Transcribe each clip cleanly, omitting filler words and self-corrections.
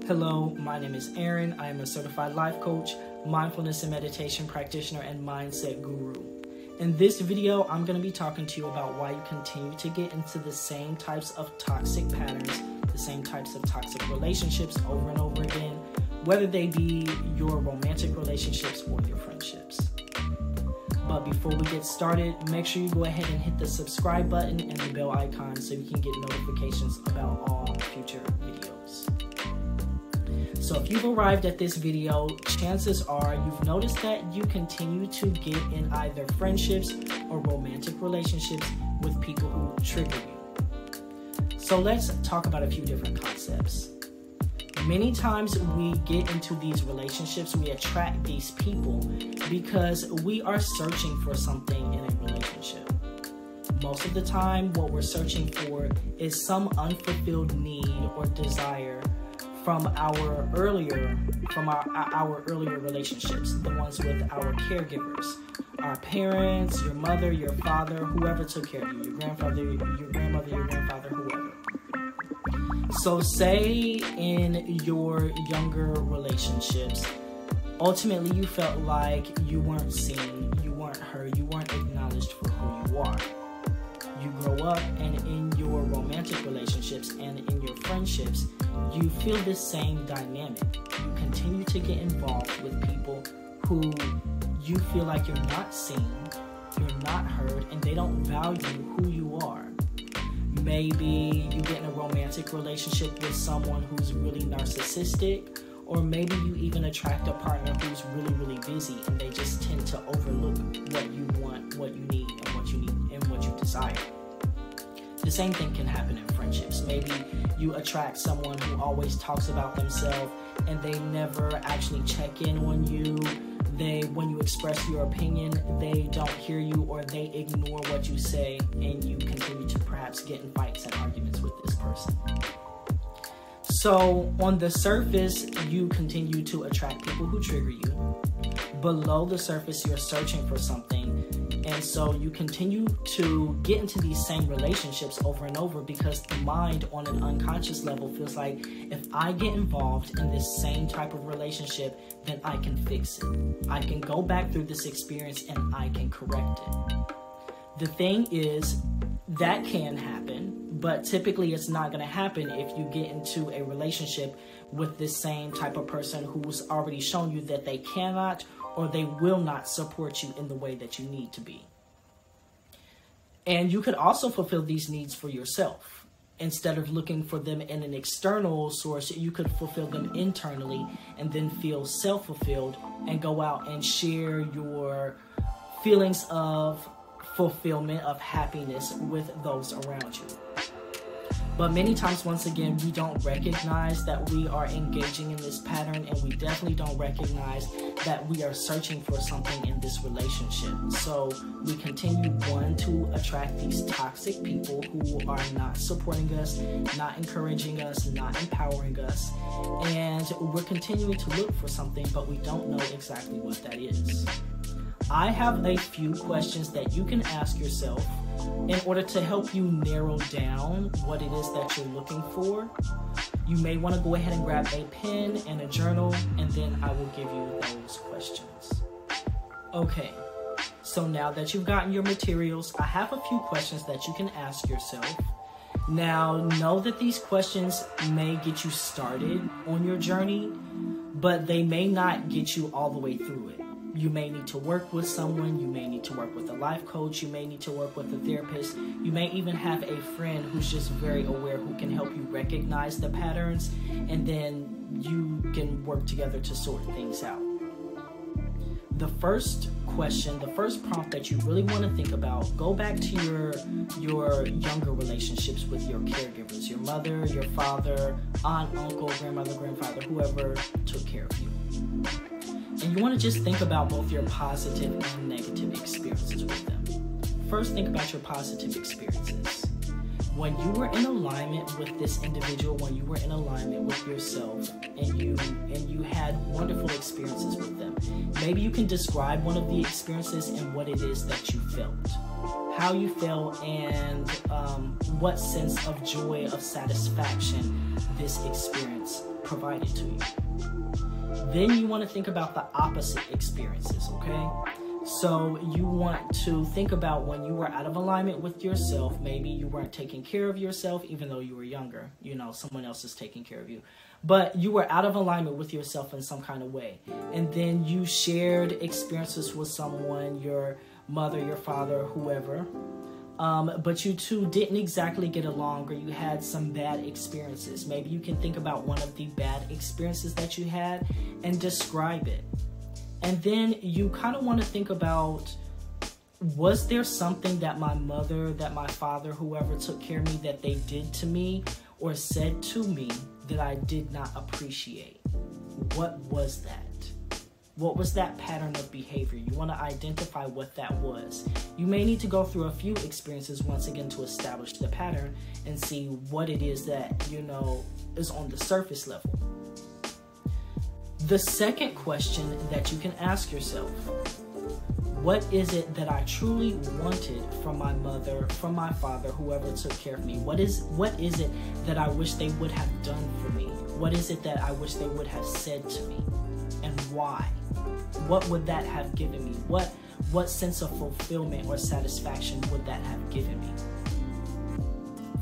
Hello, my name is Aaron. I am a certified life coach, mindfulness and meditation practitioner, and mindset guru. In this video, I'm going to be talking to you about why you continue to get into the same types of toxic patterns, the same types of toxic relationships over and over again, whether they be your romantic relationships or your friendships. But before we get started, make sure you go ahead and hit the subscribe button and the bell icon so you can get notifications about all future videos. So if you've arrived at this video, chances are you've noticed that you continue to get in either friendships or romantic relationships with people who trigger you. So let's talk about a few different concepts. Many times we get into these relationships, we attract these people because we are searching for something in a relationship. Most of the time, what we're searching for is some unfulfilled need or desire from our earlier relationships, the ones with our caregivers, our parents, your mother, your father, whoever took care of you, your grandfather, your grandmother, your grandfather, whoever. So say in your younger relationships, ultimately you felt like you weren't seen, you weren't heard, you weren't acknowledged for who you are. You grow up, and in your romantic relationships and in your friendships, you feel this same dynamic. You continue to get involved with people who you feel like you're not seen, you're not heard, and they don't value who you are. Maybe you get in a romantic relationship with someone who's really narcissistic, or maybe you even attract a partner who's really busy and they just tend to overlook what you want, what you need, and what you desire. The same thing can happen in friendships. Maybe you attract someone who always talks about themselves and they never actually check in on you. When you express your opinion, they don't hear you or they ignore what you say, and you continue to perhaps get in fights and arguments with this person. So on the surface, you continue to attract people who trigger you. Below the surface, you're searching for something. And so you continue to get into these same relationships over and over because the mind on an unconscious level feels like if I get involved in this same type of relationship, then I can fix it. I can go back through this experience and I can correct it. The thing is, that can happen, but typically it's not going to happen if you get into a relationship with this same type of person who's already shown you that they cannot or they will not support you in the way that you need to be. And you could also fulfill these needs for yourself. Instead of looking for them in an external source, you could fulfill them internally and then feel self-fulfilled and go out and share your feelings of fulfillment, of happiness with those around you. But many times, once again, we don't recognize that we are engaging in this pattern, and we definitely don't recognize that we are searching for something in this relationship. So we continue, one, to attract these toxic people who are not supporting us, not encouraging us, not empowering us, and we're continuing to look for something, but we don't know exactly what that is. I have a few questions that you can ask yourself in order to help you narrow down what it is that you're looking for. You may want to go ahead and grab a pen and a journal, and then I will give you those questions. Okay, so now that you've gotten your materials, I have a few questions that you can ask yourself. Now, know that these questions may get you started on your journey, but they may not get you all the way through it. You may need to work with someone, you may need to work with a life coach, you may need to work with a therapist, you may even have a friend who's just very aware who can help you recognize the patterns, and then you can work together to sort things out. The first question, the first prompt that you really want to think about, go back to your younger relationships with your caregivers, your mother, your father, aunt, uncle, grandmother, grandfather, whoever took care of you. And you want to just think about both your positive and negative experiences with them. First, think about your positive experiences. When you were in alignment with this individual, when you were in alignment with yourself, and you had wonderful experiences with them, maybe you can describe one of the experiences and what it is that you felt. How you felt and what sense of joy, of satisfaction this experience provided to you. Then you want to think about the opposite experiences, okay? So you want to think about when you were out of alignment with yourself. Maybe you weren't taking care of yourself even though you were younger. You know, someone else is taking care of you. But you were out of alignment with yourself in some kind of way. And then you shared experiences with someone, your mother, your father, whoever. But you two didn't exactly get along, or you had some bad experiences. Maybe you can think about one of the bad experiences that you had and describe it. And then you kind of want to think about, was there something that my mother, that my father, whoever took care of me, that they did to me or said to me that I did not appreciate? What was that? What was that pattern of behavior? You want to identify what that was. You may need to go through a few experiences once again to establish the pattern and see what it is that, you know, is on the surface level. The second question that you can ask yourself, what is it that I truly wanted from my mother, from my father, whoever took care of me? What is it that I wish they would have done for me? What is it that I wish they would have said to me? And why? What would that have given me? What sense of fulfillment or satisfaction would that have given me?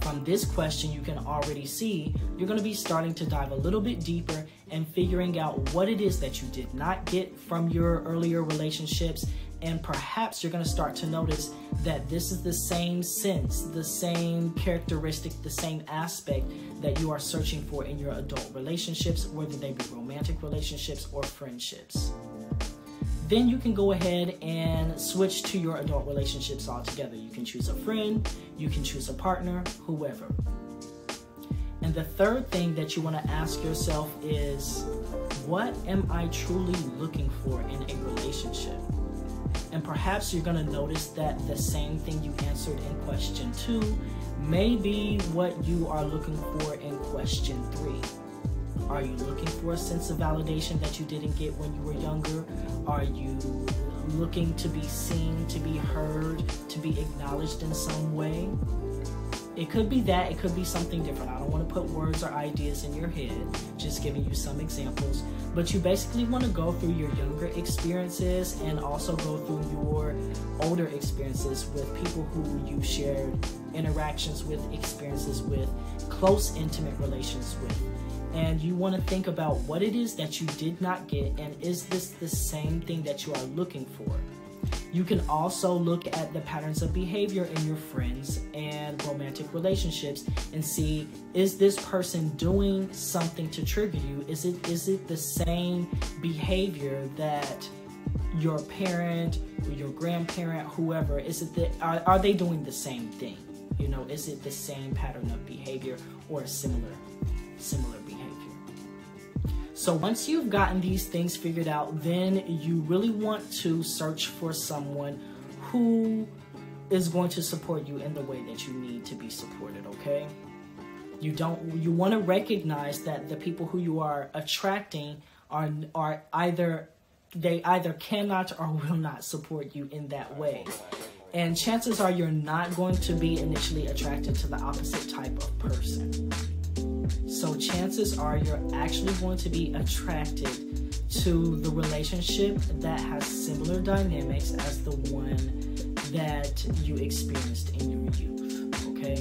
From this question, you can already see you're going to be starting to dive a little bit deeper and figuring out what it is that you did not get from your earlier relationships. And perhaps you're going to start to notice that this is the same sense, the same characteristic, the same aspect that you are searching for in your adult relationships, whether they be romantic relationships or friendships. Then you can go ahead and switch to your adult relationships altogether. You can choose a friend, you can choose a partner, whoever. And the third thing that you want to ask yourself is, what am I truly looking for in a relationship? And perhaps you're going to notice that the same thing you answered in question 2 may be what you are looking for in question 3. Are you looking for a sense of validation that you didn't get when you were younger? Are you looking to be seen, to be heard, to be acknowledged in some way? It could be that, it could be something different. I don't want to put words or ideas in your head, just giving you some examples. But you basically want to go through your younger experiences and also go through your older experiences with people who you shared interactions with, experiences with, close, intimate relations with. And you want to think about what it is that you did not get, and is this the same thing that you are looking for? You can also look at the patterns of behavior in your friends and romantic relationships and see, is this person doing something to trigger you? Is it the same behavior that your parent or your grandparent, whoever, are they doing the same thing? You know, is it the same pattern of behavior or similar behavior? So once you've gotten these things figured out, then you really want to search for someone who is going to support you in the way that you need to be supported, okay? You want to recognize that the people who you are attracting are either cannot or will not support you in that way. And chances are you're not going to be initially attracted to the opposite type of person. So chances are you're actually going to be attracted to the relationship that has similar dynamics as the one that you experienced in your youth, okay?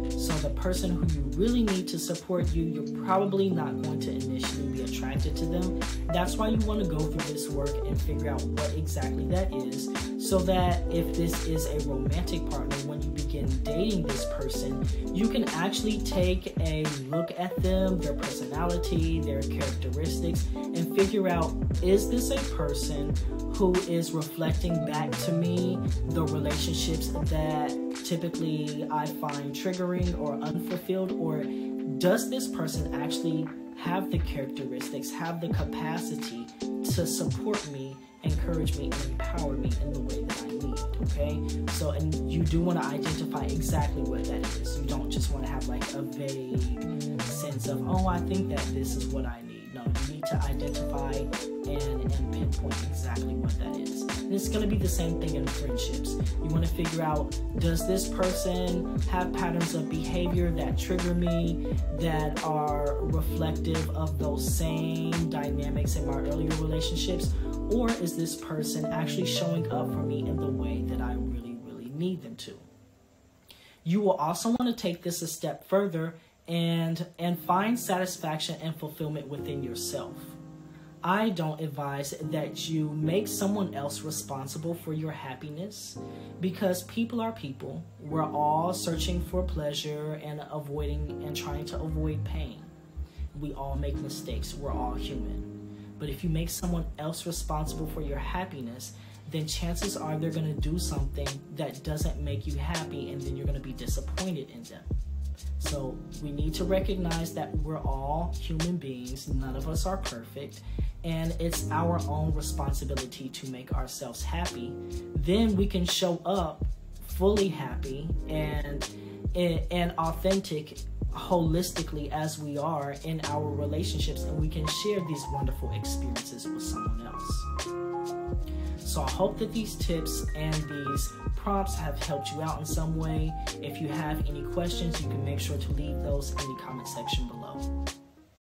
So the person who you really need to support you, you're probably not going to initially be attracted to them. That's why you want to go through this work and figure out what exactly that is, so that if this is a romantic partner, when you begin dating this person, you can actually take a look at them, their personality, their characteristics, and figure out, is this a person who is reflecting back to me the relationships that typically I find triggering or unfulfilled, or does this person actually have the characteristics, have the capacity to support me, encourage me, and empower me in the way that I need, okay? So, and you do want to identify exactly what that is. You don't just want to have like a vague sense of, oh, I think that this is what I need. No, you need to identify and pinpoint exactly what that is. And it's going to be the same thing in friendships. You want to figure out, does this person have patterns of behavior that trigger me, that are reflective of those same dynamics in my earlier relationships? Or is this person actually showing up for me in the way that I really, really need them to? You will also want to take this a step further and find satisfaction and fulfillment within yourself. I don't advise that you make someone else responsible for your happiness, because people are people. We're all searching for pleasure and trying to avoid pain. We all make mistakes. We're all human. But if you make someone else responsible for your happiness, then chances are they're going to do something that doesn't make you happy, and then you're going to be disappointed in them. So we need to recognize that we're all human beings. None of us are perfect, and it's our own responsibility to make ourselves happy. Then we can show up fully happy and authentic, holistically as we are in our relationships, and we can share these wonderful experiences with someone else. So I hope that these tips and these prompts have helped you out in some way. If you have any questions, you can make sure to leave those in the comment section below.